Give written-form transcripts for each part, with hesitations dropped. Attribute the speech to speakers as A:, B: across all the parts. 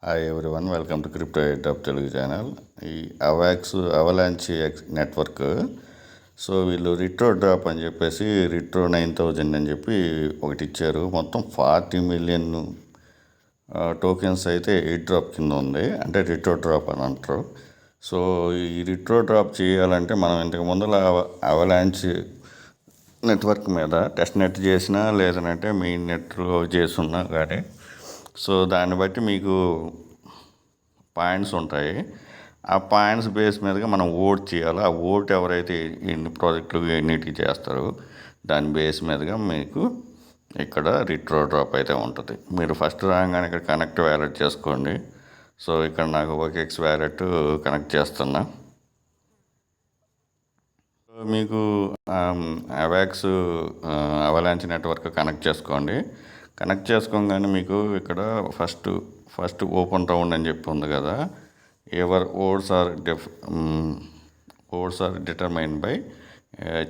A: Hi everyone, welcome to crypto airdrop Telugu channel. ఈ avalanche network. So వీళ్ళు retro drop అని చెప్పేసి రిట్రో 9000 అని చెప్పి ఒకటి ఇచ్చారు. మొత్తం 40 మిలియన్ టోకెన్స్ అయితే ఎయిర్ డ్రాప్ కింద ఉంది, అంటే రిట్రో డ్రాప్ అని అంటారు. సో ఈ రిట్రో డ్రాప్ చేయాలంటే మనం ఇంతకు ముందర అవలాంచ్ నెట్వర్క్ మీద టెస్ట్ నెట్ చేసినా లేదంటే మెయిన్ నెట్లో చేస్తున్నా కానీ, సో దాన్ని బట్టి మీకు పాయింట్స్ ఉంటాయి. ఆ పాయింట్స్ బేస్ మీదగా మనం ఓట్ చేయాలి. ఆ ఓట్ ఎవరైతే ఎన్ని ప్రాజెక్టులు ఎన్నిటికి చేస్తారో దాని బేస్ మీదగా మీకు ఇక్కడ రిట్రో డ్రాప్ అయితే ఉంటుంది. మీరు ఫస్ట్ రాగానే ఇక్కడ కనెక్ట్ వ్యాలెట్ చేసుకోండి. సో ఇక్కడ నాకు OKX వ్యాలెట్ కనెక్ట్ చేస్తున్నా. మీకు అవాక్స్ అవలాంచ్ నెట్వర్క్ కనెక్ట్ చేసుకోండి. కనెక్ట్ చేసుకోగానే మీకు ఇక్కడ ఫస్ట్ ఓపెన్ రౌండ్ అని చెప్పి ఉంది కదా, ever votes are determine by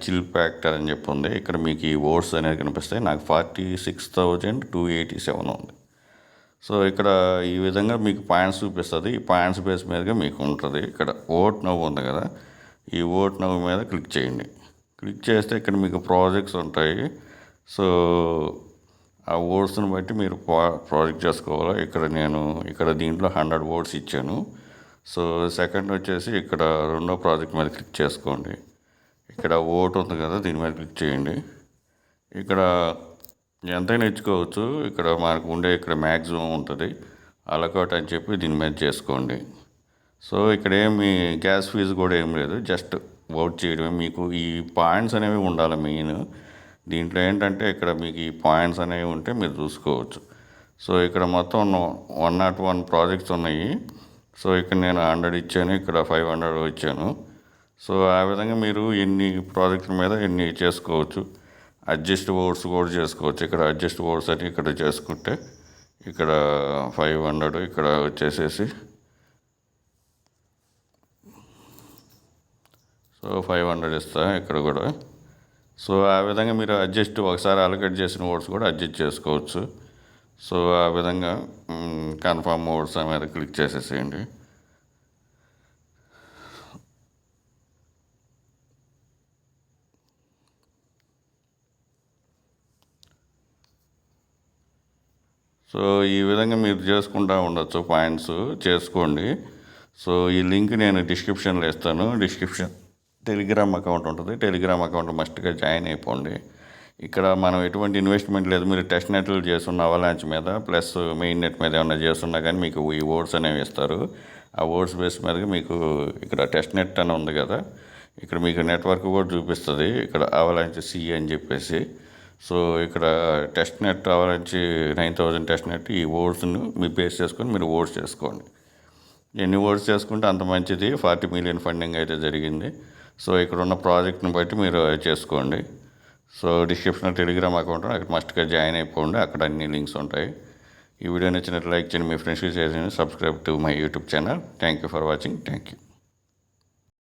A: chill factor అని చెప్పి ఉంది. ఇక్కడ మీకు ఈ ఓట్స్ అనేది కనిపిస్తాయి. నాకు 46,287 ఉంది. సో ఇక్కడ ఈ విధంగా మీకు పాయింట్స్ చూపిస్తుంది. ఈ పాయింట్స్ బేస్ మీదగా మీకు ఉంటుంది. ఇక్కడ ఓట్ నవ్వు ఉంది కదా, ఈ ఓట్ నవ్వు మీద క్లిక్ చేయండి. క్లిక్ చేస్తే ఇక్కడ మీకు ప్రాజెక్ట్స్ ఉంటాయి. సో ఆ ఓట్స్ని బట్టి మీరు ప్రాజెక్ట్ చేసుకోవాలి. ఇక్కడ దీంట్లో 100 ఓట్స్ ఇచ్చాను. సో సెకండ్ వచ్చేసి ఇక్కడ రెండో ప్రాజెక్ట్ మీద క్లిక్ చేసుకోండి. ఇక్కడ ఓట్ ఉంది కదా, దీని మీద క్లిక్ చేయండి. ఇక్కడ ఎంతైనా ఇచ్చుకోవచ్చు. ఇక్కడ మనకు ఇక్కడ మ్యాక్సిమం ఉంటుంది అలకాట్ అని చెప్పి దీని మీద చేసుకోండి. సో ఇక్కడ ఏమి గ్యాస్ ఫీజు కూడా ఏం లేదు, జస్ట్ ఓట్ చేయడమే. మీకు ఈ పాయింట్స్ అనేవి ఉండాలి మెయిన్. దీంట్లో ఏంటంటే ఇక్కడ మీకు ఈ పాయింట్స్ అనేవి ఉంటే మీరు చూసుకోవచ్చు. సో ఇక్కడ మొత్తం 101 ప్రాజెక్ట్స్ ఉన్నాయి. సో ఇక్కడ నేను 100 ఇచ్చాను, ఇక్కడ 500 ఇచ్చాను. సో ఆ విధంగా మీరు ఎన్ని ప్రాజెక్టుల మీద ఎన్ని చేసుకోవచ్చు. అడ్జస్ట్ ఓట్స్ కూడా చేసుకోవచ్చు. ఇక్కడ అడ్జస్ట్ ఓట్స్ అని ఇక్కడ చేసుకుంటే ఇక్కడ 500, ఇక్కడ వచ్చేసేసి సో 500 ఇస్తా ఇక్కడ కూడా. సో ఆ విధంగా మీరు ఒకసారి అలకేట్ చేసిన ఓట్స్ కూడా అడ్జస్ట్ చేసుకోవచ్చు. సో ఆ విధంగా కన్ఫర్మ్ ఓట్స్ మీద క్లిక్ చేసేసేయండి. సో ఈ విధంగా మీరు చేసుకుంటూ ఉండొచ్చు, పాయింట్స్ చేసుకోండి. సో ఈ లింక్ నేను డిస్క్రిప్షన్లో ఇస్తాను. టెలిగ్రామ్ అకౌంట్ ఉంటుంది. టెలిగ్రామ్ అకౌంట్ మస్ట్గా జాయిన్ అయిపోండి. ఇక్కడ మనం ఎటువంటి ఇన్వెస్ట్మెంట్ లేదు. మీరు టెస్ట్ నెట్లు చేస్తున్న అవలాంచ్ మీద ప్లస్ మెయిన్ నెట్ మీద ఏమైనా చేస్తున్నా కానీ మీకు ఈ ఓట్స్ అనేవి ఇస్తారు. ఆ ఓట్స్ బేస్ మీదగా మీకు ఇక్కడ టెస్ట్ నెట్ అని ఉంది కదా, ఇక్కడ మీకు నెట్వర్క్ కూడా చూపిస్తుంది. ఇక్కడ అవలాంచ్ C అని చెప్పేసి. సో ఇక్కడ test net avalanche 9000 test net, ఈ ఓట్స్ను మీ బేస్ చేసుకొని మీరు ఓట్స్ చేసుకోండి. ఎన్ని ఓట్స్ చేసుకుంటే అంత మంచిది. 40 మిలియన్ ఫండింగ్ అయితే జరిగింది. సో ఇక్కడ ఉన్న ప్రాజెక్ట్ని బట్టి మీరు చేసుకోండి. సో డిస్క్రిప్షన్లో టెలిగ్రామ్ అకౌంట్ అక్కడ మస్ట్గా జాయిన్ అయిపోండి. అక్కడ అన్ని లింక్స్ ఉంటాయి. ఈ వీడియో నచ్చినట్లు లైక్ చేయండి, మీ ఫ్రెండ్స్కి షేర్ చేయండి. Subscribe to my YouTube channel. Thank you for watching. Thank you.